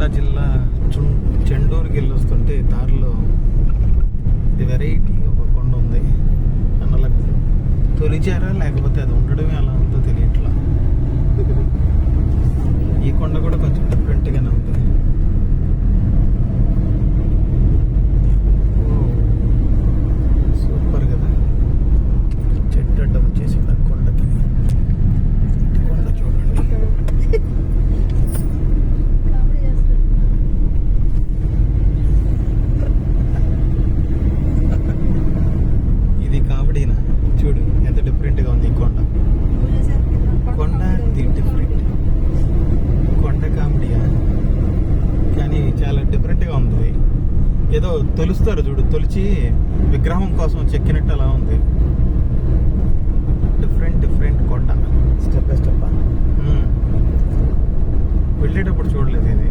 నల్గొండ జిల్లా చెండూరుకి వెళ్ళొస్తుంటే దారిలో ఇది వెరైటీ ఒక కొండ ఉంది. అలా తొలిచారా లేకపోతే అది ఉండడమే అలా ఉందో తెలియట్లా. ఈ కొండ కూడా కొంచెం డిఫరెంట్గానే ఉంది. సూపర్ కదా, చెట్టు అడ్డం వచ్చేసింది ఆ కొండకి. కొండ చూడండి. ఇది కామెడీనా? చూడు ఎంత డిఫరెంట్గా ఉంది ఈ కొండ. కొండ డిఫరెంట్, కొండ కామెడీయా కానీ చాలా డిఫరెంట్గా ఉంది. ఏదో తొలుస్తారు చూడు, తొలిచి విగ్రహం కోసం చెక్కినట్టు అలా ఉంది. డిఫరెంట్ కొండ. స్టెప్ బై స్టెప్ వెళ్ళేటప్పుడు చూడలేదు ఇది.